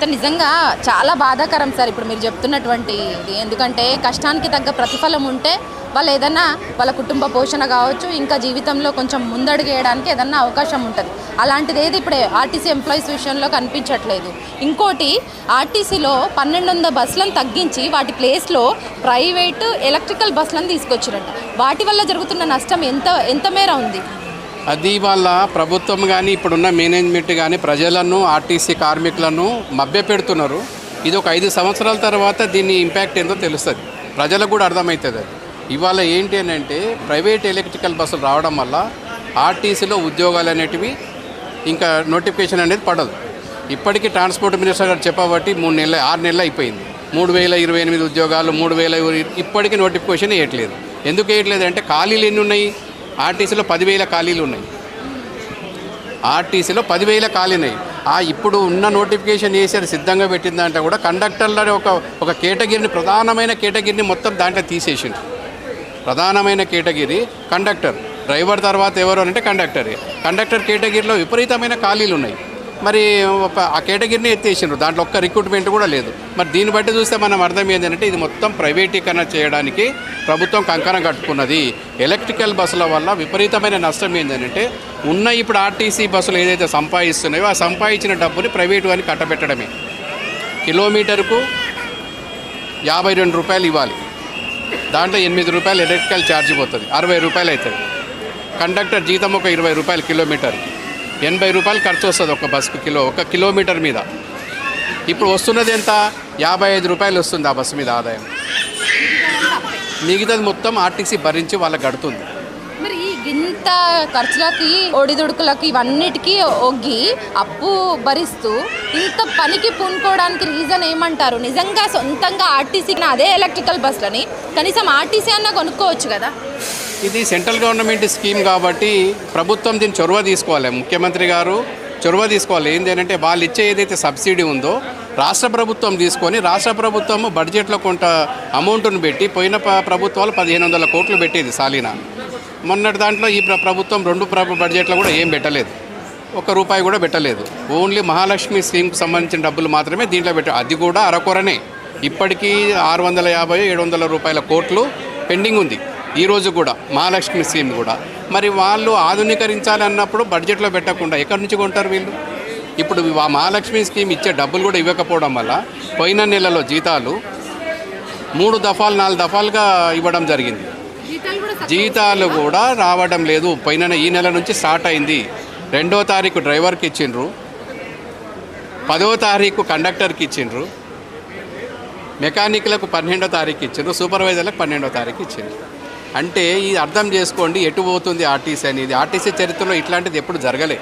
నిజంగా చాలా బాధాకరం సార్ ఇప్పుడు మీరు చెప్తున్నటువంటి ఇది. ఎందుకంటే కష్టానికి తగ్గ ప్రతిఫలం ఉంటే వాళ్ళు ఏదన్నా వాళ్ళ కుటుంబ పోషణ కావచ్చు, ఇంకా జీవితంలో కొంచెం ముందడుగు వేయడానికి ఏదన్నా అవకాశం ఉంటుంది. అలాంటిది ఏది ఇప్పుడు ఆర్టీసీ ఎంప్లాయీస్ విషయంలో కనిపించట్లేదు. ఇంకోటి, ఆర్టీసీలో 1200 బస్సులను తగ్గించి వాటి ప్లేస్లో ప్రైవేటు ఎలక్ట్రికల్ బస్సులను తీసుకొచ్చినట్టు, వాటి వల్ల జరుగుతున్న నష్టం ఎంత మేర ఉంది? అది వాళ్ళ ప్రభుత్వం కానీ ఇప్పుడున్న మేనేజ్మెంట్ కానీ ప్రజలను, ఆర్టీసీ కార్మికులను మభ్యపెడుతున్నారు. ఇది ఒక 5 సంవత్సరాల తర్వాత దీని ఇంపాక్ట్ ఏందో తెలుస్తుంది, ప్రజలకు కూడా అర్థమవుతుంది. అది ఇవాళ ఏంటి అని అంటే ప్రైవేట్ ఎలక్ట్రికల్ బస్సులు రావడం వల్ల ఆర్టీసీలో ఉద్యోగాలు అనేటివి ఇంకా నోటిఫికేషన్ అనేది పడదు. ఇప్పటికీ ట్రాన్స్పోర్ట్ మినిస్టర్ గారు చెప్పబట్టి 6 నెలలు అయిపోయింది. 3028 ఉద్యోగాలు, 3000 ఇప్పటికీ నోటిఫికేషన్ వేయట్లేదు. ఎందుకు వేయట్లేదు అంటే ఖాళీలు ఎన్ని ఉన్నాయి? ఆర్టీసీలో 10,000 ఖాళీలు ఉన్నాయి. ఆర్టీసీలో 10,000 ఖాళీ ఉన్నాయి. ఇప్పుడు ఉన్న నోటిఫికేషన్ వేసారు, సిద్ధంగా పెట్టిందంటే కూడా కండక్టర్ల ఒక కేటగిరీని, ప్రధానమైన కేటగిరీని మొత్తం దాంట్లో తీసేసింది. ప్రధానమైన కేటగిరీ కండక్టర్. డ్రైవర్ తర్వాత ఎవరు అంటే కండక్టర్ కేటగిరీలో విపరీతమైన ఖాళీలు ఉన్నాయి. మరి ఆ కేటగిరీని ఎత్తేసిండ్రు, దాంట్లో ఒక్క రిక్రూట్మెంట్ కూడా లేదు. మరి దీన్ని బట్టి చూస్తే మనం అర్థం ఏంటంటే ఇది మొత్తం ప్రైవేటీకరణ చేయడానికి ప్రభుత్వం కంకణం కట్టుకున్నది. ఎలక్ట్రికల్ బస్సుల వల్ల విపరీతమైన నష్టం ఏంటంటే ఇప్పుడు ఆర్టీసీ బస్సులు ఏదైతే సంపాదిస్తున్నాయో ఆ సంపాదించిన డబ్బుని ప్రైవేటు అని కట్టబెట్టడమే. కిలోమీటర్కు 52 రూపాయలు ఇవ్వాలి, దాంట్లో 8 రూపాయలు ఎలక్ట్రికల్ ఛార్జ్ పోతుంది, 60 రూపాయలు అవుతుంది. కండక్టర్ జీతం ఒక 20 రూపాయలు కిలోమీటర్కి, 80 రూపాయలు ఖర్చు వస్తుంది ఒక బస్సుకు ఒక కిలోమీటర్ మీద. ఇప్పుడు వస్తున్నది ఎంత? 55 రూపాయలు వస్తుంది ఆ బస్సు మీద ఆదాయం. మిగతాది మొత్తం ఆర్టీసీ భరించి వాళ్ళకి గడుతుంది. మరి ఇంత ఖర్చులకి, ఒడిదుడుకులకి, ఇవన్నిటికీ ఒగ్గి అప్పు భరిస్తూ ఇంత పనికి పూనుకోవడానికి రీజన్ ఏమంటారు? నిజంగా సొంతంగా ఆర్టీసీకి అదే ఎలక్ట్రికల్ బస్సులని కనీసం ఆర్టీసీ అన్నా కొనుక్కోవచ్చు కదా. ఇది సెంట్రల్ గవర్నమెంట్ స్కీమ్ కాబట్టి ప్రభుత్వం దీన్ని చొరవ తీసుకోవాలి. ముఖ్యమంత్రి గారు చొరవ తీసుకోవాలి. ఏంటంటే వాళ్ళు ఇచ్చే ఏదైతే సబ్సిడీ ఉందో రాష్ట్ర ప్రభుత్వం తీసుకొని, రాష్ట్ర ప్రభుత్వం బడ్జెట్లో కొంత అమౌంట్ను పెట్టి, పోయిన ప్రభుత్వాలు 1500 కోట్లు పెట్టేది సాలీనా. మొన్నటి దాంట్లో ఈ ప్రభుత్వం 2 బడ్జెట్లో కూడా ఏం పెట్టలేదు, ₹1 కూడా పెట్టలేదు. ఓన్లీ మహాలక్ష్మి స్కీమ్కి సంబంధించిన డబ్బులు మాత్రమే దీంట్లో పెట్టారు. అది కూడా అరకొరనే. ఇప్పటికీ 650-700 కోట్లు పెండింగ్ ఉంది ఈరోజు కూడా, మహాలక్ష్మి స్కీమ్ కూడా. మరి వాళ్ళు ఆధునీకరించాలి అన్నప్పుడు బడ్జెట్లో పెట్టకుండా ఎక్కడి నుంచి కొంటారు వీళ్ళు? ఇప్పుడు మహాలక్ష్మి స్కీమ్ ఇచ్చే డబ్బులు కూడా ఇవ్వకపోవడం వల్ల పోయిన నెలలో జీతాలు 3 దఫాలు 4 దఫాలుగా ఇవ్వడం జరిగింది. జీతాలు కూడా రావడం లేదు. ఈ నెల నుంచి స్టార్ట్ అయింది. 2వ తారీఖు డ్రైవర్కి ఇచ్చిండ్రు, 10వ తారీఖు కండక్టర్కి ఇచ్చిండ్రు, మెకానిక్లకు 12వ తారీఖు ఇచ్చిండ్రు, సూపర్వైజర్లకు 12వ తారీఖు ఇచ్చిండ్రు. అంటే ఇది అర్థం చేసుకోండి ఎటు పోతుంది ఆర్టీసీ అనేది. ఆర్టీసీ చరిత్రలో ఇట్లాంటిది ఎప్పుడు జరగలే.